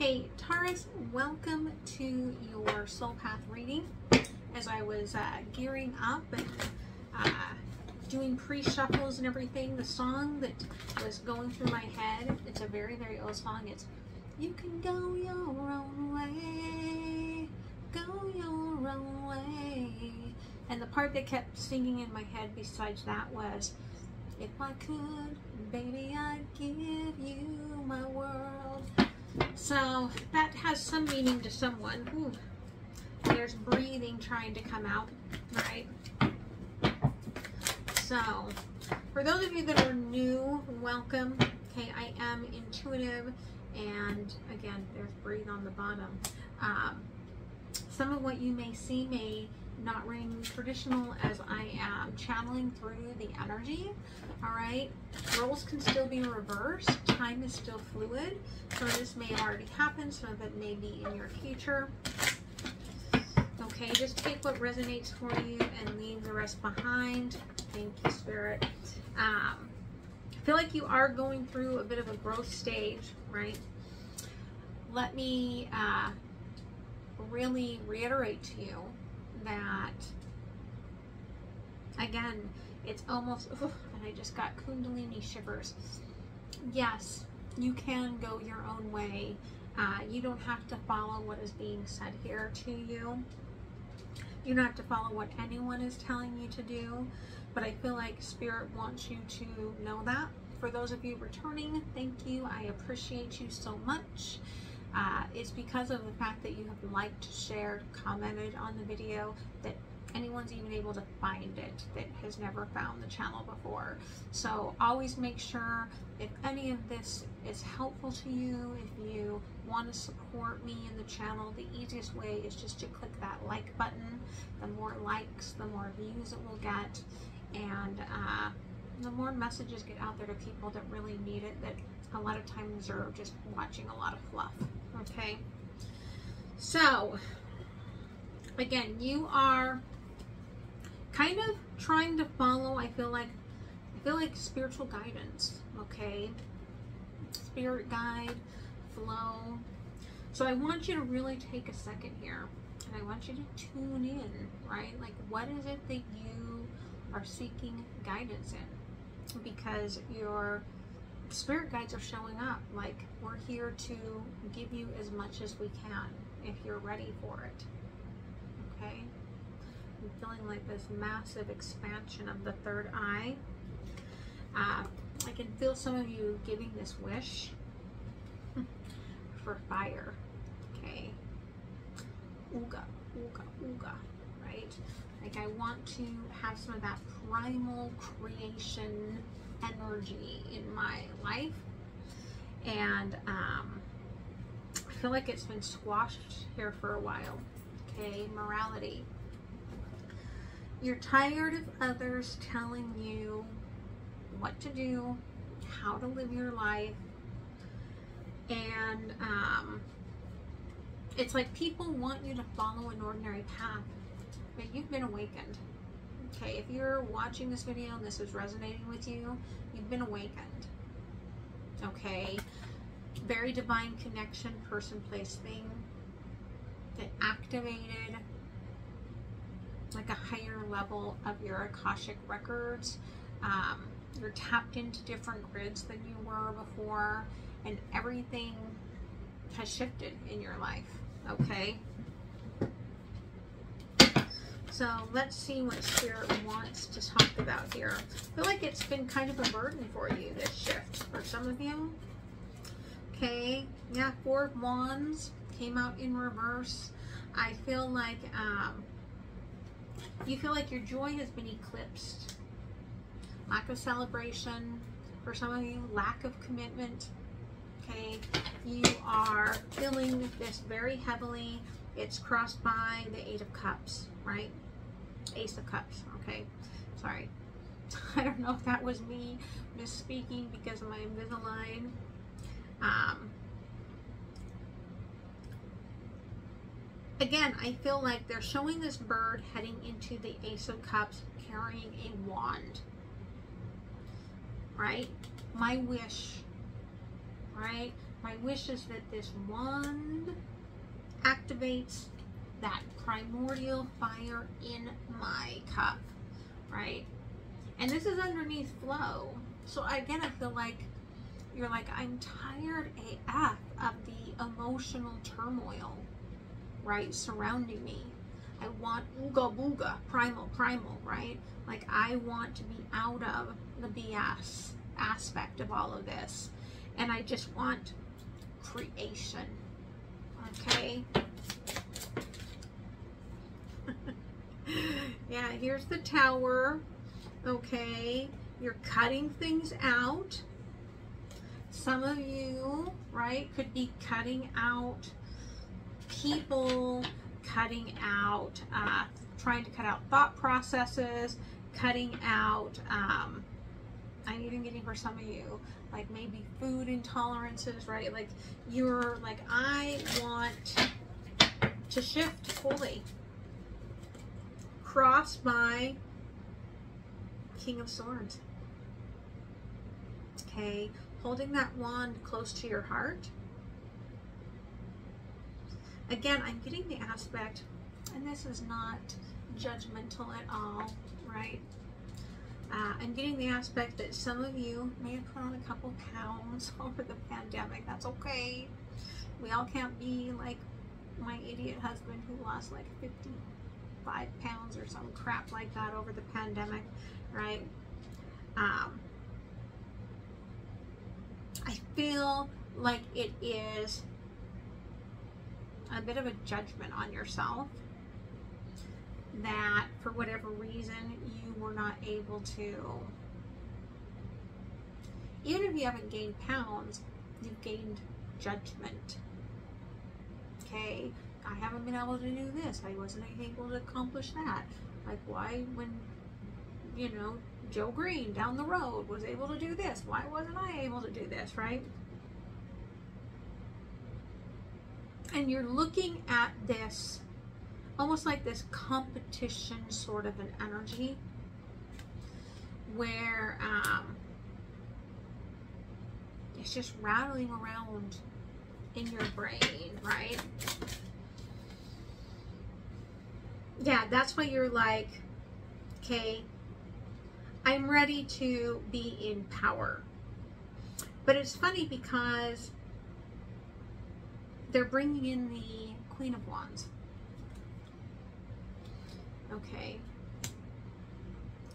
Hey Taurus, welcome to your soul path reading. As I was gearing up and doing pre-shuffles and everything, the song that was going through my head, it's a very, very old song. It's "You can go your own way, go your own way." And the part that kept singing in my head besides that was, "If I could, baby, I'd give you my world." So that has some meaning to someone. Ooh, there's breathing trying to come out, right? So for those of you that are new, welcome. Okay, I am intuitive, and again, there's breathe on the bottom. Some of what you may see may not ring traditional as I am channeling through the energy. All right, roles can still be reversed. Time is still fluid. So this may have already happened. Some of it may be in your future. Okay, just take what resonates for you and leave the rest behind. Thank you, Spirit. I feel like you are going through a bit of a growth stage, right? Let me really reiterate to you that, again, it's almost, and I just got Kundalini shivers. Yes, you can go your own way. You don't have to follow what is being said here to you. You don't have to follow what anyone is telling you to do, but I feel like Spirit wants you to know that. For those of you returning, thank you. I appreciate you so much. It's because of the fact that you have liked, shared, commented on the video that anyone's even able to find it that has never found the channel before. So always make sure, if any of this is helpful to you, if you want to support me in the channel, the easiest way is just to click that like button. The more likes, the more views it will get, and the more messages get out there to people that really need it, that a lot of times are just watching a lot of fluff. Okay, so again, you are kind of trying to follow, I feel like spiritual guidance. Okay, spirit guide, flow. So I want you to really take a second here, and I want you to tune in, right? Like, what is it that you are seeking guidance in? Because your spirit guides are showing up. Like, we're here to give you as much as we can if you're ready for it. Okay, I'm feeling like this massive expansion of the third eye. I can feel some of you giving this wish for fire. Okay, ooga ooga ooga, right? Like, I want to have some of that primal creation energy in my life, and I feel like it's been squashed here for a while. Okay, morality. You're tired of others telling you what to do, how to live your life, and it's like people want you to follow an ordinary path, but you've been awakened. Okay, if you're watching this video and this is resonating with you, you've been awakened. Okay, very divine connection, person, place, thing that activated like a higher level of your Akashic records. You're tapped into different grids than you were before, and everything has shifted in your life. Okay, so let's see what Spirit wants to talk about here. I feel like it's been kind of a burden for you, this shift, for some of you. Okay, yeah, Four of Wands came out in reverse. I feel like you feel like your joy has been eclipsed. Lack of celebration. For some of you, lack of commitment. Okay, you are feeling this very heavily. It's crossed by the Eight of Cups, right? Ace of Cups, okay? Sorry. I don't know if that was me misspeaking because of my Invisalign. Again, I feel like they're showing this bird heading into the Ace of Cups carrying a wand, right? My wish, right? My wish is that this wand activates that primordial fire in my cup, right? And this is underneath flow. So again, I feel like you're like, I'm tired AF of the emotional turmoil, right, surrounding me. I want ooga booga, primal, right? Like, I want to be out of the BS aspect of all of this. And I just want creation, okay? Yeah, here's the Tower, okay? You're cutting things out. Some of you, right, could be cutting out people, cutting out, trying to cut out thought processes, cutting out, I'm even getting for some of you, like maybe food intolerances, right? Like you're like, I want to shift fully. Cross my King of Swords. Okay, holding that wand close to your heart. Again, I'm getting the aspect, and this is not judgmental at all, right? I'm getting the aspect that some of you may have put on a couple pounds over the pandemic. That's okay. We all can't be like my idiot husband who lost like 55 pounds or some crap like that over the pandemic, right? I feel like it is a bit of a judgment on yourself that for whatever reason you were not able to, even if you haven't gained pounds, you've gained judgment. Okay, I haven't been able to do this, I wasn't able to accomplish that. Like, why, when, you know, Joe Green down the road was able to do this, why wasn't I able to do this, right? And you're looking at this almost like this competition sort of an energy where it's just rattling around in your brain, right? Yeah, that's why you're like, okay, I'm ready to be in power. But it's funny because they're bringing in the Queen of Wands. Okay.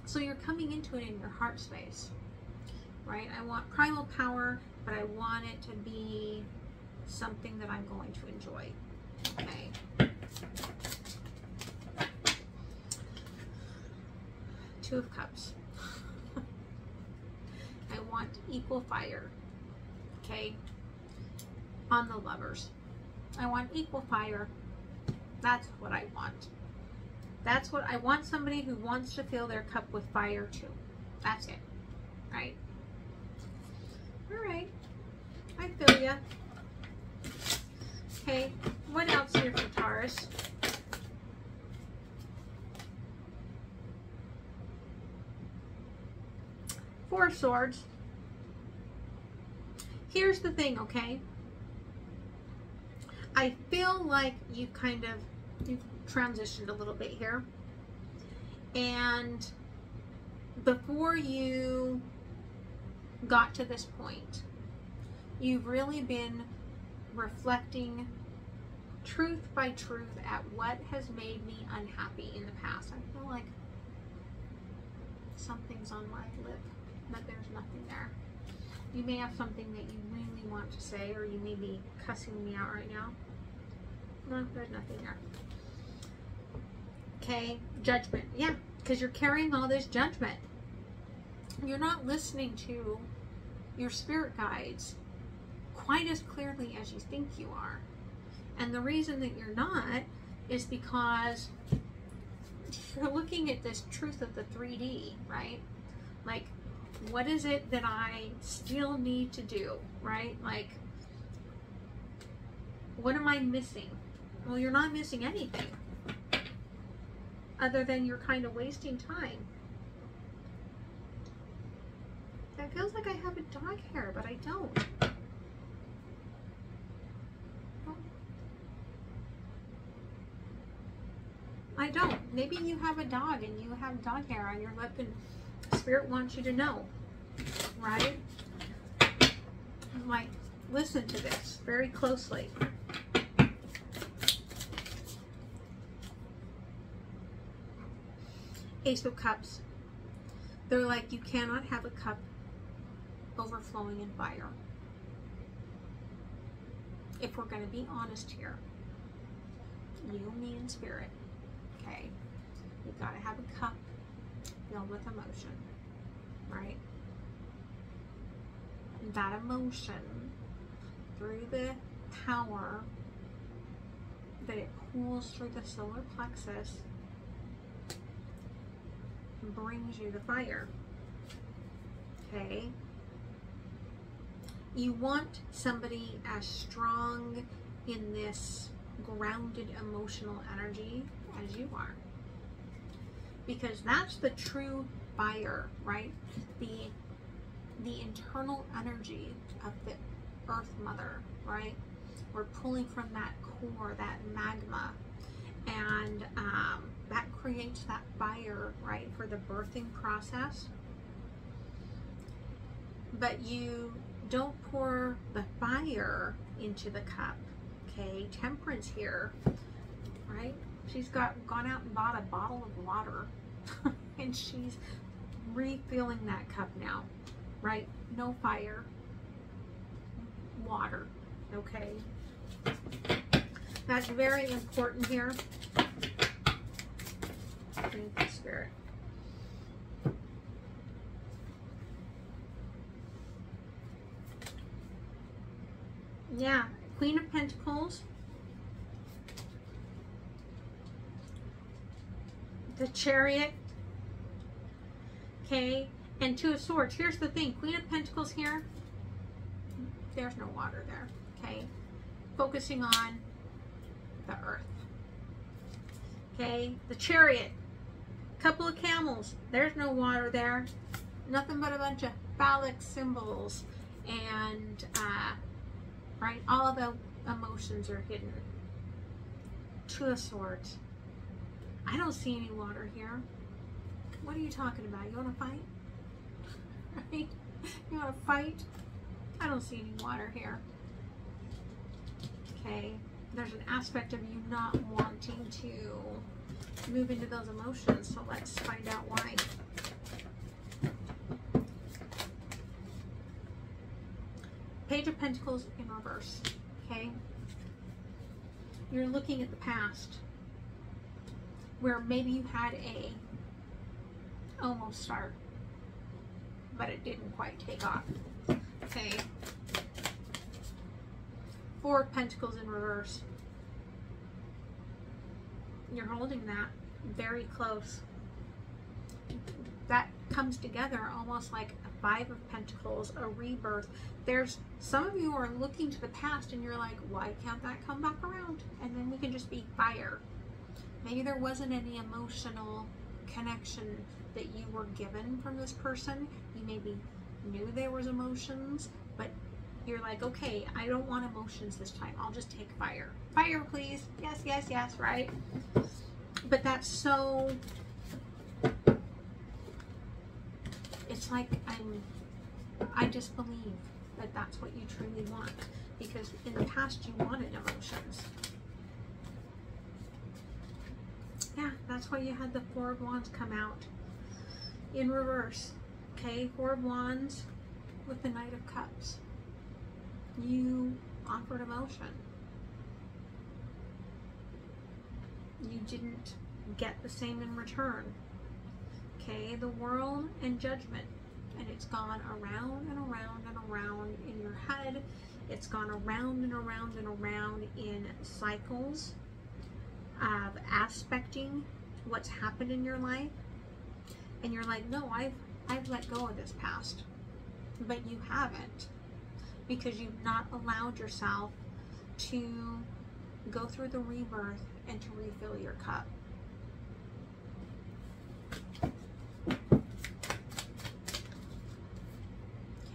So you're coming into it in your heart space, right? I want primal power, but I want it to be something that I'm going to enjoy. Okay. Two of Cups. I want equal fire. Okay. On the Lovers. I want equal fire. That's what I want. That's what I want, somebody who wants to fill their cup with fire too. That's it. Right? Alright. I feel ya. Okay. What else here for Taurus? Four of Swords. Here's the thing, okay? I feel like you've transitioned a little bit here, and before you got to this point, you've really been reflecting truth by truth at what has made me unhappy in the past. I feel like something's on my lip, but there's nothing there. You may have something that you really want to say, or you may be cussing me out right now. No, there's nothing there. Okay, judgment. Yeah, because you're carrying all this judgment. You're not listening to your spirit guides quite as clearly as you think you are. And the reason that you're not is because you're looking at this truth of the 3D, right? Like, what is it that I still need to do, right? Like, what am I missing? Well, you're not missing anything other than you're kind of wasting time. It feels like I have a dog hair, but I don't. I don't. Maybe you have a dog and you have dog hair on your lip and Spirit wants you to know, right? Like, listen to this very closely. Ace of Cups. They're like, you cannot have a cup overflowing in fire. If we're going to be honest here, you, me, and Spirit, okay? You've got to have a cup filled with emotion, right? And that emotion, through the power that it pulls through the solar plexus, brings you the fire, okay? You want somebody as strong in this grounded emotional energy as you are, because that's the true fire, right? The internal energy of the Earth Mother, right? We're pulling from that core, that magma, and that creates that fire, right, for the birthing process. But you don't pour the fire into the cup, okay? Temperance here, right? She's gone out and bought a bottle of water and she's refilling that cup now, right? No fire, water, okay? That's very important here. Thank you, Spirit. Yeah, Queen of Pentacles. The Chariot. Okay, and Two of Swords. Here's the thing, Queen of Pentacles here. There's no water there, okay? Focusing on the earth. Okay, the Chariot. Couple of camels. There's no water there. Nothing but a bunch of phallic symbols. And, right, all of the emotions are hidden. Two of Swords. I don't see any water here. What are you talking about? You want to fight? Right? You want to fight? I don't see any water here. Okay. There's an aspect of you not wanting to move into those emotions. So let's find out why. Page of Pentacles in reverse. Okay. You're looking at the past, where maybe you had a almost start, but it didn't quite take off. Okay. Four of Pentacles in reverse. You're holding that very close. That comes together almost like a Five of Pentacles, a rebirth. There's some of you are looking to the past and you're like, why can't that come back around? And then we can just be fire. Maybe there wasn't any emotional connection that you were given from this person. You maybe knew there was emotions, but you're like, okay, I don't want emotions this time. I'll just take fire. Fire, please. Yes, yes, yes, right? But that's so... It's like I just believe that that's what you truly want, because in the past you wanted emotions. Yeah, that's why you had the Four of Wands come out in reverse. Okay, Four of Wands with the Knight of Cups. You offered emotion. You didn't get the same in return. Okay, the World and Judgment. And it's gone around and around and around in your head. It's gone around and around and around in cycles of aspecting what's happened in your life. And you're like, no, I've let go of this past. But you haven't, because you've not allowed yourself to go through the rebirth and to refill your cup.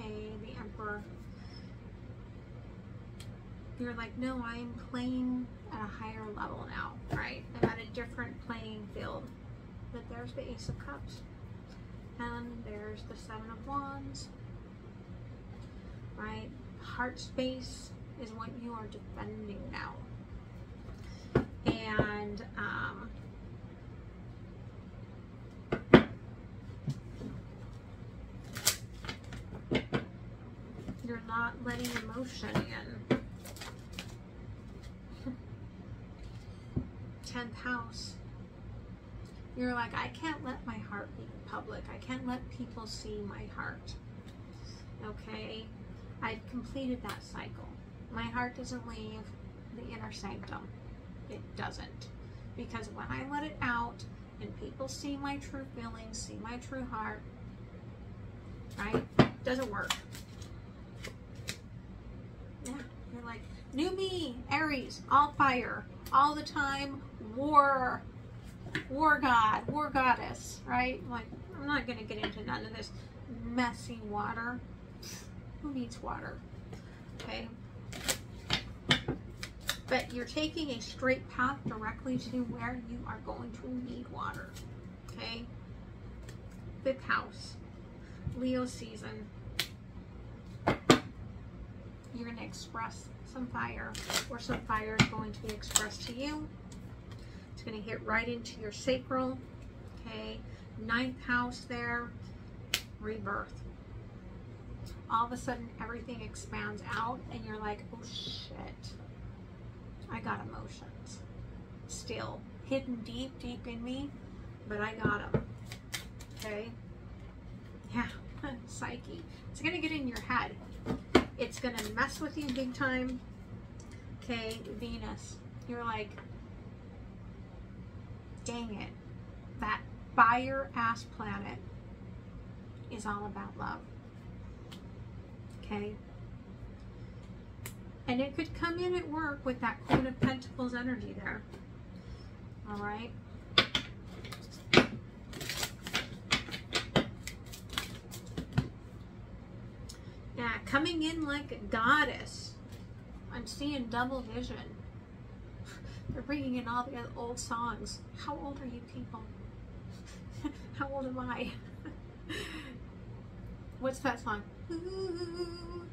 Okay, the Emperor. You're like, no, I'm playing at a higher level now, right? I'm at a different playing field. But there's the Ace of Cups. And there's the Seven of Wands. Right? Heart space is what you are defending now. And, you're not letting emotion in. 10th house. You're like, I can't let my heart be public. I can't let people see my heart. Okay? I've completed that cycle. My heart doesn't leave the inner sanctum. It doesn't. Because when I let it out and people see my true feelings, see my true heart, right? It doesn't work. Yeah, you're like, new me, Aries, all fire, all the time, war god, war goddess, right? Like, I'm not going to get into none of this messy water. Who needs water? Okay. But you're taking a straight path directly to where you are going to need water. Okay. 5th house. Leo season. You're going to express some fire, or some fire is going to be expressed to you. It's going to hit right into your sacral. Okay. 9th house there. Rebirth. All of a sudden, everything expands out, and you're like, oh shit. I got emotions. Still. Hidden deep, deep in me, but I got them. Okay? Yeah. Psyche. It's going to get in your head. It's going to mess with you big time. Okay? Venus. You're like, dang it. That fire-ass planet is all about love. Okay? And it could come in at work with that Queen of Pentacles energy there. Alright? Yeah, coming in like a goddess. I'm seeing double vision. They're bringing in all the old songs. How old are you people? How old am I? What's that song? Ooh,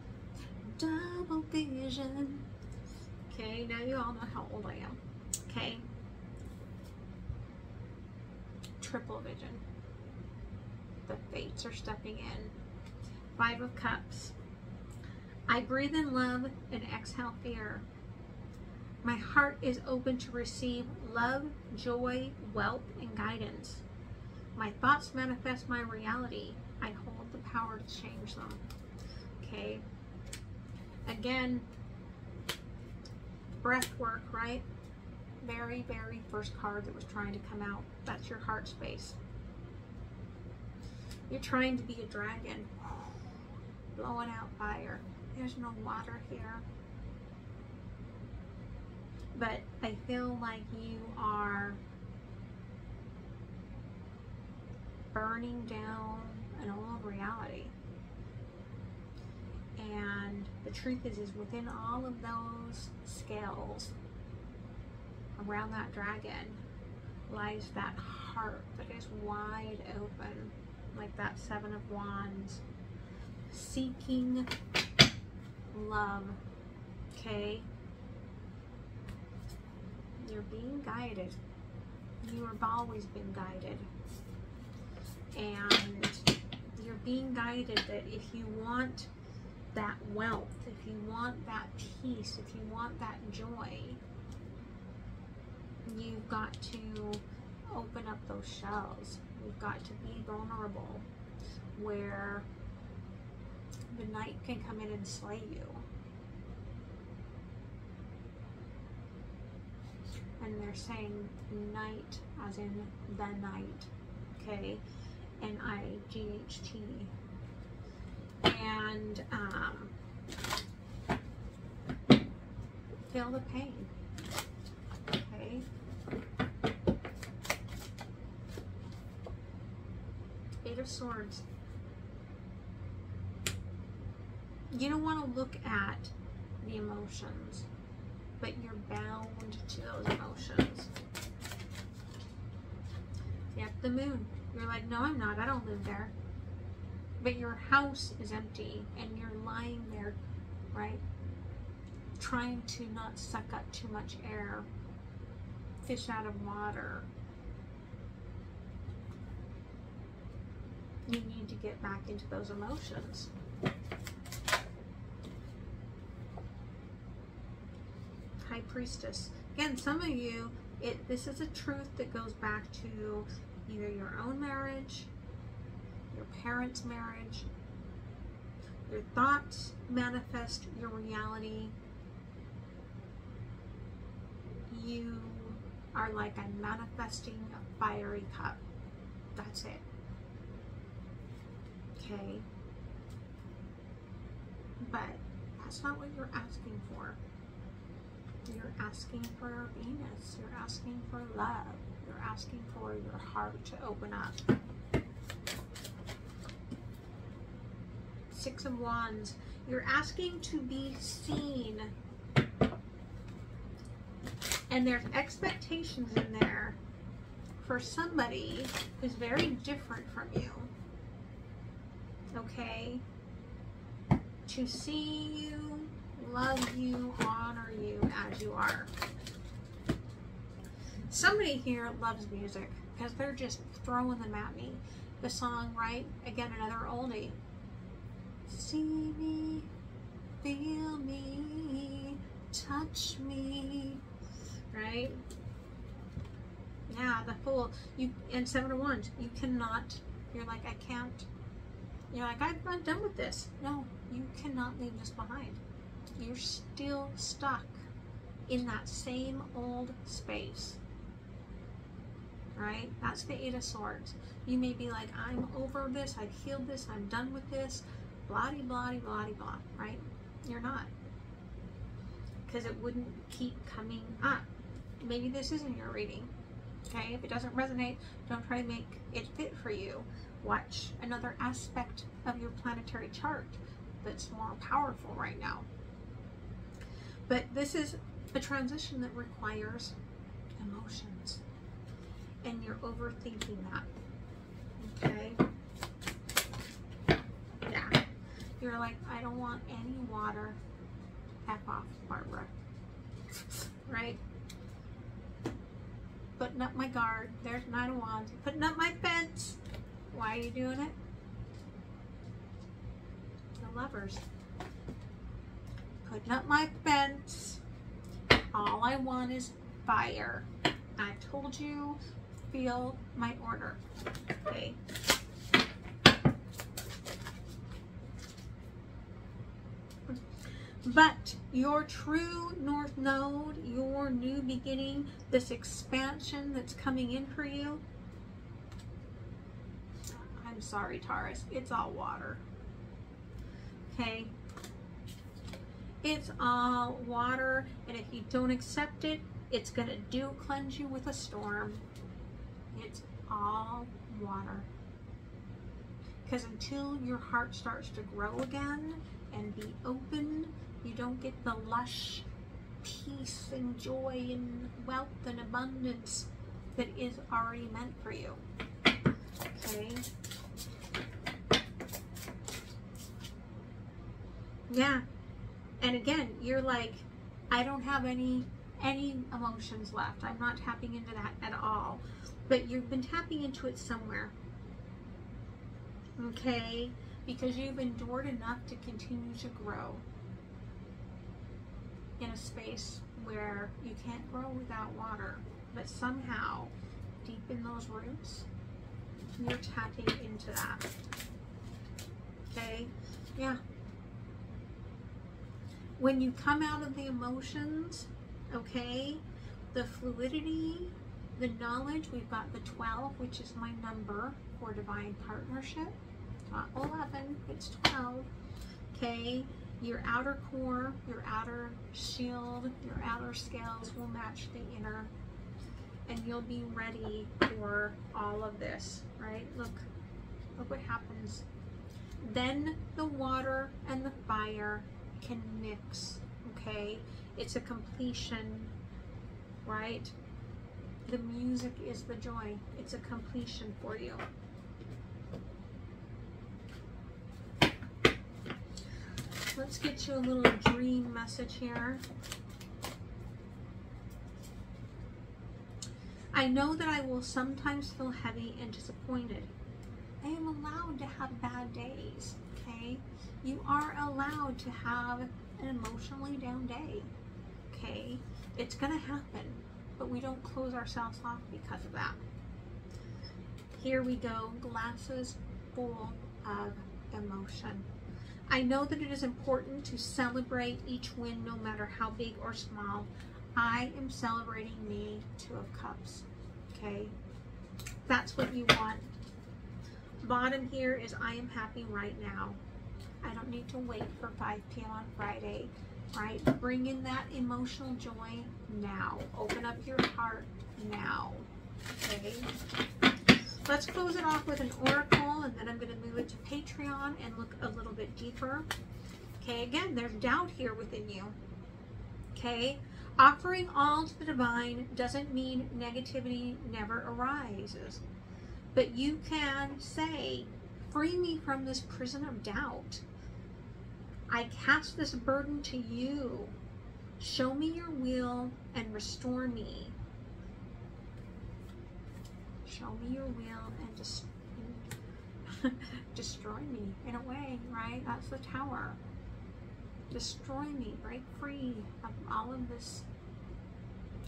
double vision. Okay, now you all know how old I am. Okay. Triple vision. The fates are stepping in. 5 of Cups. I breathe in love and exhale fear. My heart is open to receive love, joy, wealth, and guidance. My thoughts manifest my reality. I hold the power to change them. Okay. Again, breath work, right? Very, very first card that was trying to come out. That's your heart space. You're trying to be a dragon. Blowing out fire. There's no water here. But I feel like you are burning down an old reality. And the truth is within all of those scales around that dragon lies that heart that is wide open, like that 7 of Wands, seeking love. Okay? You're being guided. You have always been guided. And you're being guided that if you want that wealth, if you want that peace, if you want that joy, you've got to open up those shells. You've got to be vulnerable, where the night can come in and slay you. And they're saying night as in the night, okay? N-I-G-H-T. And feel the pain, okay? Eight of Swords. You don't want to look at the emotions. but you're bound to those emotions. Yep, the moon. You're like, no, I'm not. I don't live there. But your house is empty and you're lying there, right? Trying to not suck up too much air. Fish out of water. You need to get back into those emotions. High Priestess. Again, some of you, this is a truth that goes back to either your own marriage, your parents' marriage. Your thoughts manifest your reality. You are like I'm manifesting a fiery cup. That's it. Okay? But that's not what you're asking for. You're asking for Venus. You're asking for love. You're asking for your heart to open up. Six of Wands. You're asking to be seen. And there's expectations in there for somebody who's very different from you. Okay? To see you, love you, honor you as you are. Somebody here loves music because they're just throwing them at me. The song, right? Again, another oldie. See me, feel me, touch me, right? Yeah, the Fool. And Seven of Wands. You cannot. You're like, I can't. You're like, I'm done with this. No, you cannot leave this behind. You're still stuck in that same old space. Right? That's the Eight of Swords. You may be like, I'm over this, I've healed this, I'm done with this, blah, blah, blah, blah, right? You're not. Because it wouldn't keep coming up. Maybe this isn't your reading. Okay? If it doesn't resonate, don't try to make it fit for you. Watch another aspect of your planetary chart that's more powerful right now. But this is a transition that requires emotions. And you're overthinking that. Okay? Yeah. You're like, I don't want any water. F off, Barbara. Right? Putting up my guard. There's Nine of Wands. Putting up my fence. Why are you doing it? The Lovers. Putting up my fence. All I want is fire. I told you, feel my order. Okay. But your true North Node, your new beginning, this expansion that's coming in for you, I'm sorry, Taurus, it's all water. Okay? It's all water, and if you don't accept it, it's going to cleanse you with a storm. It's all water. Because until your heart starts to grow again and be open, you don't get the lush peace and joy and wealth and abundance that is already meant for you. Okay? Yeah. And again, you're like, I don't have any emotions left. I'm not tapping into that at all. But you've been tapping into it somewhere. Okay? Because you've endured enough to continue to grow in a space where you can't grow without water. But somehow, deep in those roots, you're tapping into that. Okay? Yeah. When you come out of the emotions, okay, the fluidity, the knowledge, we've got the 12, which is my number for divine partnership. Not 11, it's 12. Okay, your outer core, your outer shield, your outer scales will match the inner, and you'll be ready for all of this, right? Look what happens. Then the water and the fire can mix okay? It's a completion, right? The music is the joy. It's a completion for you. Let's get you a little dream message here. I know that I will sometimes feel heavy and disappointed. I am allowed to have bad days, okay? You are allowed to have an emotionally down day, okay? It's gonna happen, but we don't close ourselves off because of that. Here we go, glasses full of emotion. I know that it is important to celebrate each win, no matter how big or small. I am celebrating me, 2 of Cups, okay? That's what you want. Bottom here is I am happy right now. I don't need to wait for 5 p.m. on Friday, right? Bring in that emotional joy now. Open up your heart now, okay? Let's close it off with an oracle, and then I'm going to move it to Patreon and look a little bit deeper. Okay, again, there's doubt here within you. Okay, offering all to the divine doesn't mean negativity never arises. But you can say, free me from this prison of doubt. I cast this burden to you. Show me your will and restore me. Show me your will and destroy me in a way, right? That's the Tower. Destroy me, break free of all of this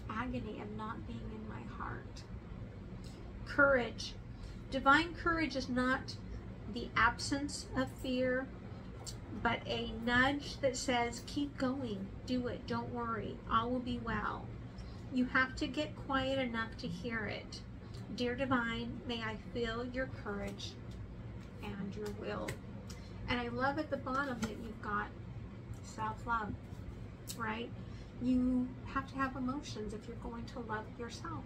agony of not being in my heart. Courage. Divine courage is not the absence of fear, but a nudge that says, keep going, do it, don't worry, all will be well. You have to get quiet enough to hear it. Dear Divine, may I feel your courage and your will. And I love at the bottom that you've got self-love, right? You have to have emotions if you're going to love yourself.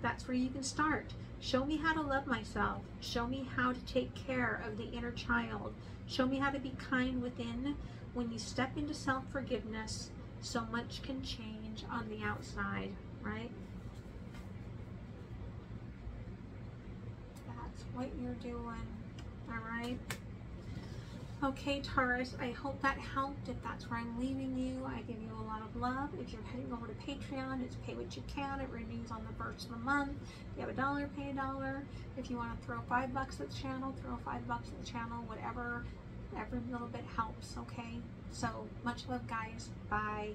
That's where you can start. Show me how to love myself. Show me how to take care of the inner child. Show me how to be kind within. When you step into self-forgiveness, so much can change on the outside, right? What you're doing, all right? Okay, Taurus, I hope that helped. If that's where I'm leaving you, I give you a lot of love. If you're heading over to Patreon, it's pay what you can. It renews on the 1st of the month. If you have $1, pay $1. If you want to throw $5 at the channel, throw $5 at the channel. Whatever, every little bit helps, okay? So much love, guys. Bye.